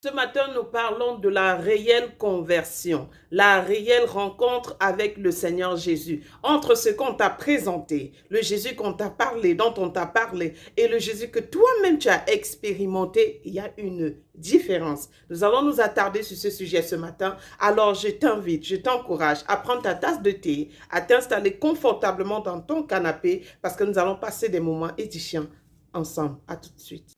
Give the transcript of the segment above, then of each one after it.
Ce matin, nous parlons de la réelle conversion, la réelle rencontre avec le Seigneur Jésus. Entre ce qu'on t'a présenté, le Jésus qu'on t'a parlé, dont on t'a parlé, et le Jésus que toi-même tu as expérimenté, il y a une différence. Nous allons nous attarder sur ce sujet ce matin. Alors, je t'invite, je t'encourage à prendre ta tasse de thé, à t'installer confortablement dans ton canapé, parce que nous allons passer des moments édifiants ensemble. À tout de suite.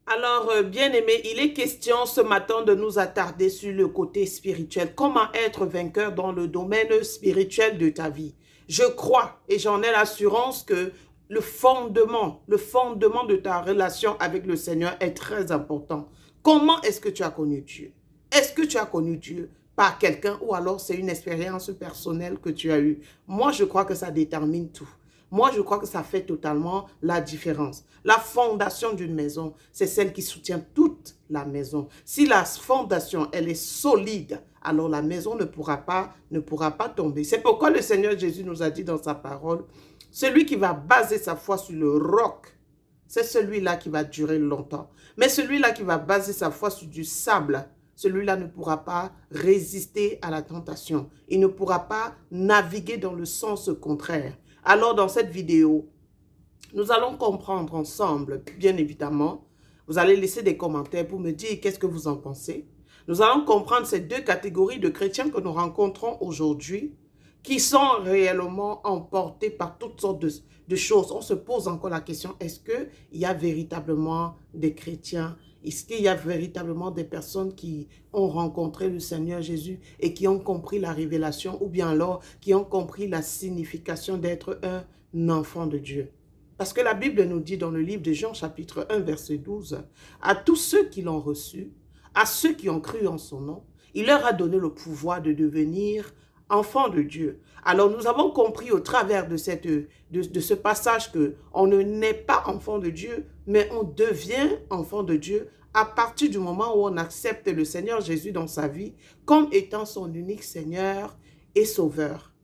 Alors, bien-aimés, il est question ce matin de nous attarder sur le côté spirituel. Comment être vainqueur dans le domaine spirituel de ta vie? Je crois et j'en ai l'assurance que le fondement de ta relation avec le Seigneur est très important. Comment est-ce que tu as connu Dieu? Est-ce que tu as connu Dieu par quelqu'un ou alors c'est une expérience personnelle que tu as eue? Moi, je crois que ça détermine tout. Moi, je crois que ça fait totalement la différence. La fondation d'une maison, c'est celle qui soutient toute la maison. Si la fondation, elle est solide, alors la maison ne pourra pas tomber. C'est pourquoi le Seigneur Jésus nous a dit dans sa parole, celui qui va baser sa foi sur le roc, c'est celui-là qui va durer longtemps. Mais celui-là qui va baser sa foi sur du sable, celui-là ne pourra pas résister à la tentation. Il ne pourra pas naviguer dans le sens contraire. Alors, dans cette vidéo, nous allons comprendre ensemble, bien évidemment. Vous allez laisser des commentaires pour me dire qu'est-ce que vous en pensez. Nous allons comprendre ces deux catégories de chrétiens que nous rencontrons aujourd'hui, qui sont réellement emportés par toutes sortes de choses. On se pose encore la question, est-ce qu'il y a véritablement des chrétiens? Est-ce qu'il y a véritablement des personnes qui ont rencontré le Seigneur Jésus et qui ont compris la révélation ou bien alors qui ont compris la signification d'être un enfant de Dieu? Parce que la Bible nous dit dans le livre de Jean chapitre 1 verset 12, à tous ceux qui l'ont reçu, à ceux qui ont cru en son nom, il leur a donné le pouvoir de devenir enfants de Dieu. Alors nous avons compris au travers de ce passage qu'on ne naît pas enfant de Dieu, mais on devient enfant de Dieu à partir du moment où on accepte le Seigneur Jésus dans sa vie comme étant son unique Seigneur et Sauveur.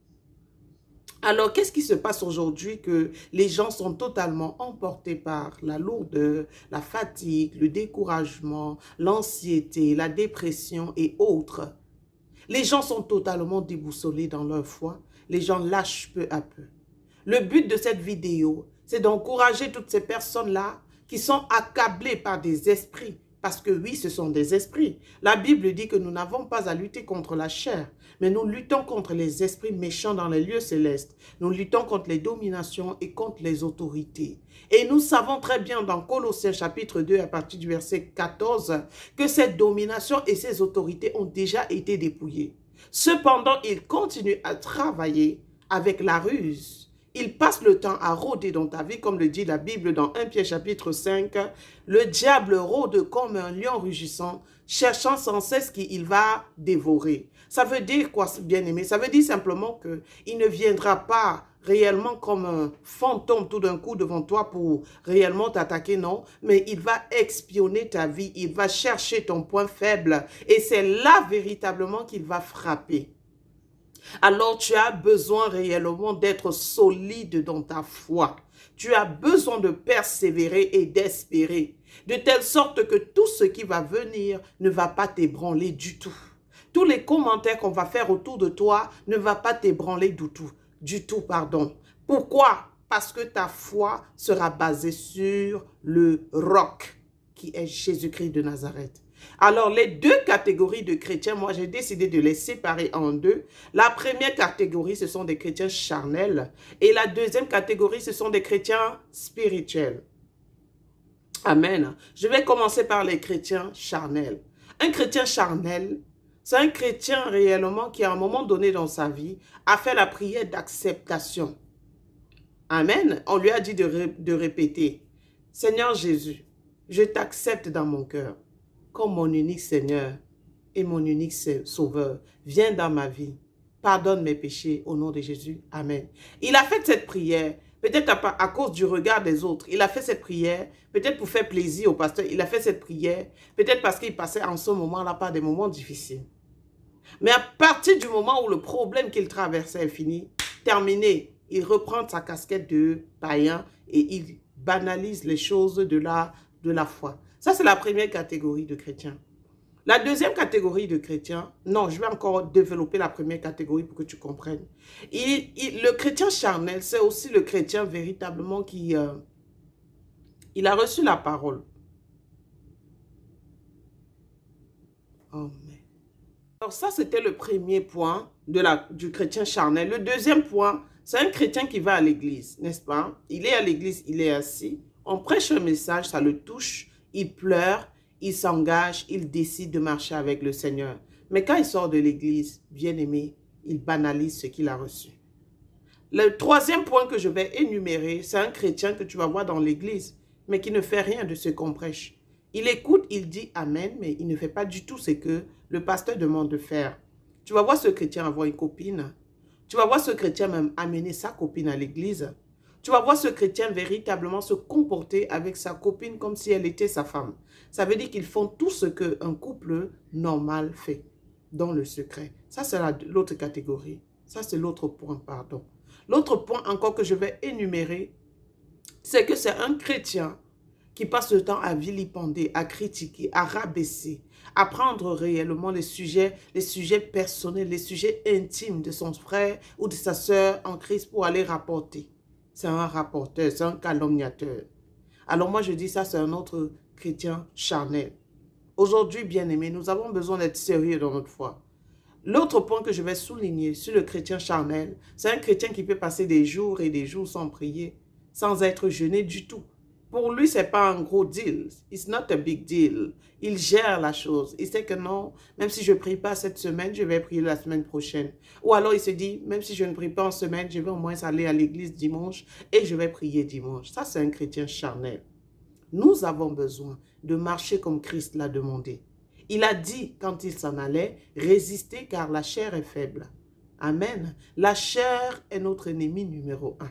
Alors, qu'est-ce qui se passe aujourd'hui que les gens sont totalement emportés par la lourdeur, la fatigue, le découragement, l'anxiété, la dépression et autres? Les gens sont totalement déboussolés dans leur foi. Les gens lâchent peu à peu. Le but de cette vidéo, c'est d'encourager toutes ces personnes-là qui sont accablées par des esprits. Parce que oui, ce sont des esprits. La Bible dit que nous n'avons pas à lutter contre la chair, mais nous luttons contre les esprits méchants dans les lieux célestes. Nous luttons contre les dominations et contre les autorités. Et nous savons très bien dans Colossiens chapitre 2, à partir du verset 14, que cette domination et ces autorités ont déjà été dépouillées. Cependant, ils continuent à travailler avec la ruse. Ils passent le temps à rôder dans ta vie, comme le dit la Bible dans 1 Pierre chapitre 5. Le diable rôde comme un lion rugissant, cherchant sans cesse qui il va dévorer. Ça veut dire quoi, bien-aimé? Ça veut dire simplement qu'il ne viendra pas réellement comme un fantôme tout d'un coup devant toi pour réellement t'attaquer, non. Mais il va espionner ta vie, il va chercher ton point faible et c'est là véritablement qu'il va frapper. Alors tu as besoin réellement d'être solide dans ta foi. Tu as besoin de persévérer et d'espérer, de telle sorte que tout ce qui va venir ne va pas t'ébranler du tout. Tous les commentaires qu'on va faire autour de toi ne va pas t'ébranler du tout. Pourquoi? Parce que ta foi sera basée sur le roc qui est Jésus-Christ de Nazareth. Alors, les deux catégories de chrétiens, moi, j'ai décidé de les séparer en deux. La première catégorie, ce sont des chrétiens charnels. Et la deuxième catégorie, ce sont des chrétiens spirituels. Amen. Je vais commencer par les chrétiens charnels. Un chrétien charnel, c'est un chrétien réellement qui, à un moment donné dans sa vie, a fait la prière d'acceptation. Amen. On lui a dit de répéter, « Seigneur Jésus, je t'accepte dans mon cœur comme mon unique Seigneur et mon unique Sauveur. Viens dans ma vie. Pardonne mes péchés au nom de Jésus. Amen. » Il a fait cette prière, peut-être à cause du regard des autres. Il a fait cette prière, peut-être pour faire plaisir au pasteur. Il a fait cette prière, peut-être parce qu'il passait en ce moment-là par des moments difficiles. Mais à partir du moment où le problème qu'il traversait est fini, terminé, il reprend sa casquette de païen et il banalise les choses de la foi. Ça, c'est la première catégorie de chrétiens. La deuxième catégorie de chrétiens, non, je vais encore développer la première catégorie pour que tu comprennes. Le chrétien charnel, c'est aussi le chrétien véritablement qui il a reçu la parole. Oh, mais... Alors ça, c'était le premier point du chrétien charnel. Le deuxième point, c'est un chrétien qui va à l'église, n'est-ce pas? Il est à l'église, il est assis. On prêche un message, ça le touche, il pleure, il s'engage, il décide de marcher avec le Seigneur. Mais quand il sort de l'église, bien aimé, il banalise ce qu'il a reçu. Le troisième point que je vais énumérer, c'est un chrétien que tu vas voir dans l'église, mais qui ne fait rien de ce qu'on prêche. Il écoute, il dit Amen, mais il ne fait pas du tout ce que le pasteur demande de faire. Tu vas voir ce chrétien avoir une copine. Tu vas voir ce chrétien même amener sa copine à l'église. Tu vas voir ce chrétien véritablement se comporter avec sa copine comme si elle était sa femme. Ça veut dire qu'ils font tout ce qu'un couple normal fait, dans le secret. Ça, c'est l'autre catégorie. Ça, c'est l'autre point, pardon. L'autre point encore que je vais énumérer, c'est que c'est un chrétien qui passe le temps à vilipender, à critiquer, à rabaisser, à prendre réellement les sujets personnels, les sujets intimes de son frère ou de sa sœur en Christ pour aller rapporter. C'est un rapporteur, c'est un calomniateur. Alors moi je dis ça, c'est un autre chrétien charnel. Aujourd'hui, bien-aimés, nous avons besoin d'être sérieux dans notre foi. L'autre point que je vais souligner sur le chrétien charnel, c'est un chrétien qui peut passer des jours et des jours sans prier, sans être jeûné du tout. Pour lui, ce n'est pas un gros deal. It's not a big deal. Il gère la chose. Il sait que non, même si je ne prie pas cette semaine, je vais prier la semaine prochaine. Ou alors il se dit, même si je ne prie pas en semaine, je vais au moins aller à l'église dimanche et je vais prier dimanche. Ça, c'est un chrétien charnel. Nous avons besoin de marcher comme Christ l'a demandé. Il a dit, quand il s'en allait, résistez car la chair est faible. Amen. La chair est notre ennemi numéro 1.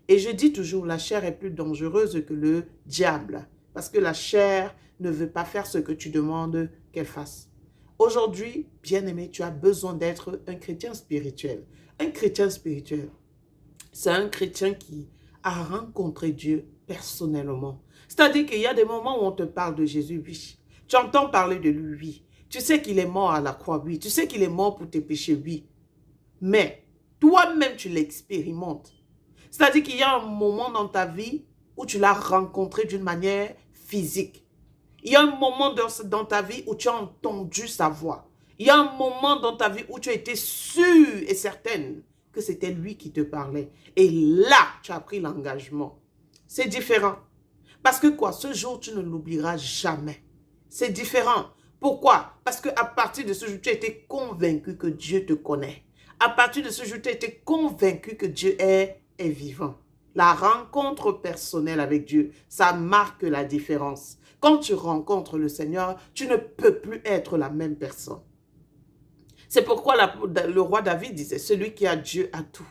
Et je dis toujours, la chair est plus dangereuse que le diable. Parce que la chair ne veut pas faire ce que tu demandes qu'elle fasse. Aujourd'hui, bien-aimé, tu as besoin d'être un chrétien spirituel. Un chrétien spirituel, c'est un chrétien qui a rencontré Dieu personnellement. C'est-à-dire qu'il y a des moments où on te parle de Jésus, oui. Tu entends parler de lui, oui. Tu sais qu'il est mort à la croix, oui. Tu sais qu'il est mort pour tes péchés, oui. Mais toi-même, tu l'expérimentes. C'est-à-dire qu'il y a un moment dans ta vie où tu l'as rencontré d'une manière physique. Il y a un moment dans ta vie où tu as entendu sa voix. Il y a un moment dans ta vie où tu as été sûre et certaine que c'était lui qui te parlait. Et là, tu as pris l'engagement. C'est différent. Parce que quoi? Ce jour, tu ne l'oublieras jamais. C'est différent. Pourquoi? Parce qu'à partir de ce jour, tu as été convaincu que Dieu te connaît. À partir de ce jour, tu as été convaincu que Dieu est vivant. La rencontre personnelle avec Dieu, ça marque la différence. Quand tu rencontres le Seigneur, tu ne peux plus être la même personne. C'est pourquoi le roi David disait, celui qui a Dieu a tout.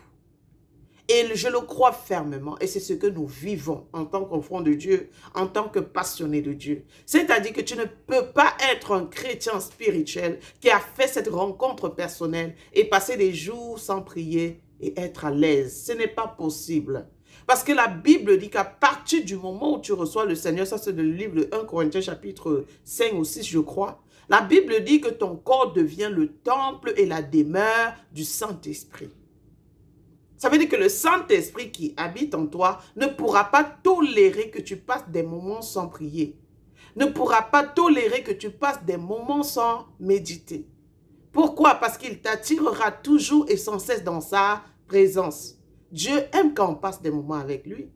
Et je le crois fermement, et c'est ce que nous vivons en tant qu'enfants de Dieu, en tant que passionnés de Dieu. C'est-à-dire que tu ne peux pas être un chrétien spirituel qui a fait cette rencontre personnelle et passer des jours sans prier et être à l'aise. Ce n'est pas possible. Parce que la Bible dit qu'à partir du moment où tu reçois le Seigneur, ça c'est le livre de 1 Corinthiens chapitre 5 ou 6 je crois, la Bible dit que ton corps devient le temple et la demeure du Saint-Esprit. Ça veut dire que le Saint-Esprit qui habite en toi ne pourra pas tolérer que tu passes des moments sans prier. Ne pourra pas tolérer que tu passes des moments sans méditer. Pourquoi? Parce qu'il t'attirera toujours et sans cesse dans sa présence. Dieu aime quand on passe des moments avec lui.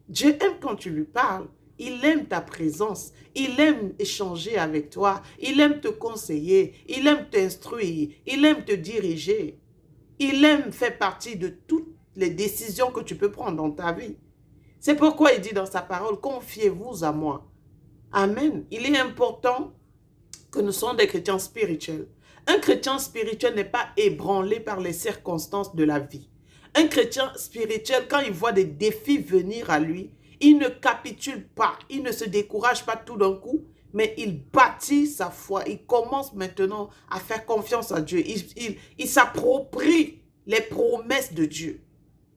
Dieu aime quand tu lui parles. Il aime ta présence. Il aime échanger avec toi. Il aime te conseiller. Il aime t'instruire. Il aime te diriger. Il aime faire partie de toutes les décisions que tu peux prendre dans ta vie. C'est pourquoi il dit dans sa parole, confiez-vous à moi. Amen. Il est important que nous soyons des chrétiens spirituels. Un chrétien spirituel n'est pas ébranlé par les circonstances de la vie. Un chrétien spirituel, quand il voit des défis venir à lui, il ne capitule pas, il ne se décourage pas tout d'un coup, mais il bâtit sa foi. Il commence maintenant à faire confiance à Dieu. Il s'approprie les promesses de Dieu.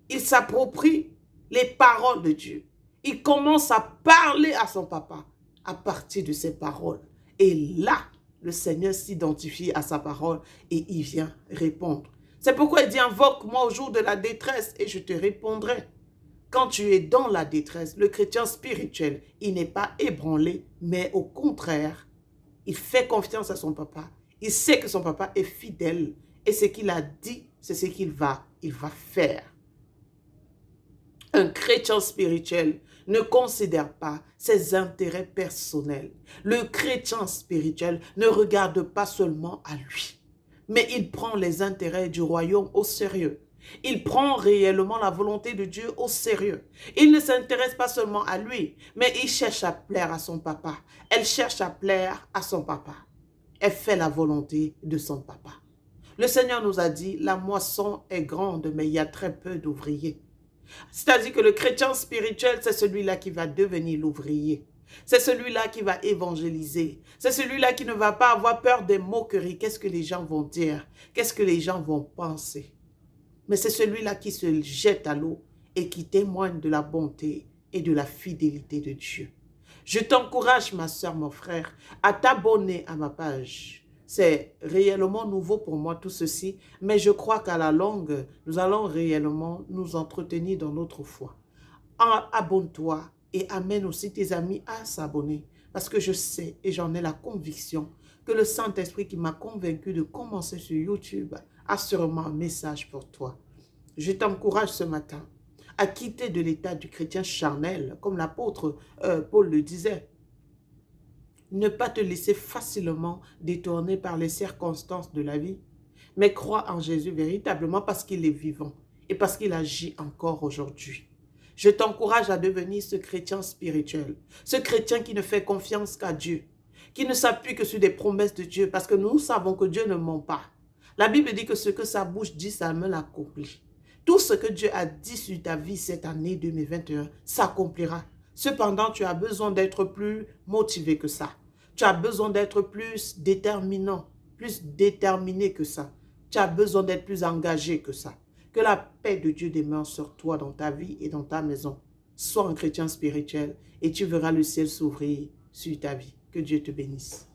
Il s'approprie les paroles de Dieu. Il commence à parler à son papa à partir de ces paroles. Et là, le Seigneur s'identifie à sa parole et il vient répondre. C'est pourquoi il dit, invoque-moi au jour de la détresse et je te répondrai. Quand tu es dans la détresse, le chrétien spirituel, il n'est pas ébranlé, mais au contraire, il fait confiance à son papa. Il sait que son papa est fidèle et ce qu'il a dit, c'est ce qu'il va faire. Un chrétien spirituel ne considère pas ses intérêts personnels. Le chrétien spirituel ne regarde pas seulement à lui, mais il prend les intérêts du royaume au sérieux. Il prend réellement la volonté de Dieu au sérieux. Il ne s'intéresse pas seulement à lui, mais il cherche à plaire à son papa. Elle cherche à plaire à son papa. Elle fait la volonté de son papa. Le Seigneur nous a dit, la moisson est grande, mais il y a très peu d'ouvriers. C'est-à-dire que le chrétien spirituel, c'est celui-là qui va devenir l'ouvrier. C'est celui-là qui va évangéliser. C'est celui-là qui ne va pas avoir peur des moqueries. Qu'est-ce que les gens vont dire? Qu'est-ce que les gens vont penser? Mais c'est celui-là qui se jette à l'eau et qui témoigne de la bonté et de la fidélité de Dieu. Je t'encourage, ma soeur, mon frère, à t'abonner à ma page. C'est réellement nouveau pour moi tout ceci, mais je crois qu'à la longue, nous allons réellement nous entretenir dans notre foi. Abonne-toi et amène aussi tes amis à s'abonner, parce que je sais et j'en ai la conviction que le Saint-Esprit qui m'a convaincu de commencer sur YouTube a sûrement un message pour toi. Je t'encourage ce matin à quitter de l'état du chrétien charnel, comme l'apôtre Paul le disait. Ne pas te laisser facilement détourner par les circonstances de la vie, mais crois en Jésus véritablement parce qu'il est vivant et parce qu'il agit encore aujourd'hui. Je t'encourage à devenir ce chrétien spirituel, ce chrétien qui ne fait confiance qu'à Dieu, qui ne s'appuie que sur des promesses de Dieu, parce que nous savons que Dieu ne ment pas. La Bible dit que ce que sa bouche dit, sa main l'accomplit. Tout ce que Dieu a dit sur ta vie cette année 2021 s'accomplira. Cependant, tu as besoin d'être plus motivé que ça. Tu as besoin d'être plus déterminant, plus déterminé que ça. Tu as besoin d'être plus engagé que ça. Que la paix de Dieu demeure sur toi dans ta vie et dans ta maison. Sois un chrétien spirituel et tu verras le ciel s'ouvrir sur ta vie. Que Dieu te bénisse.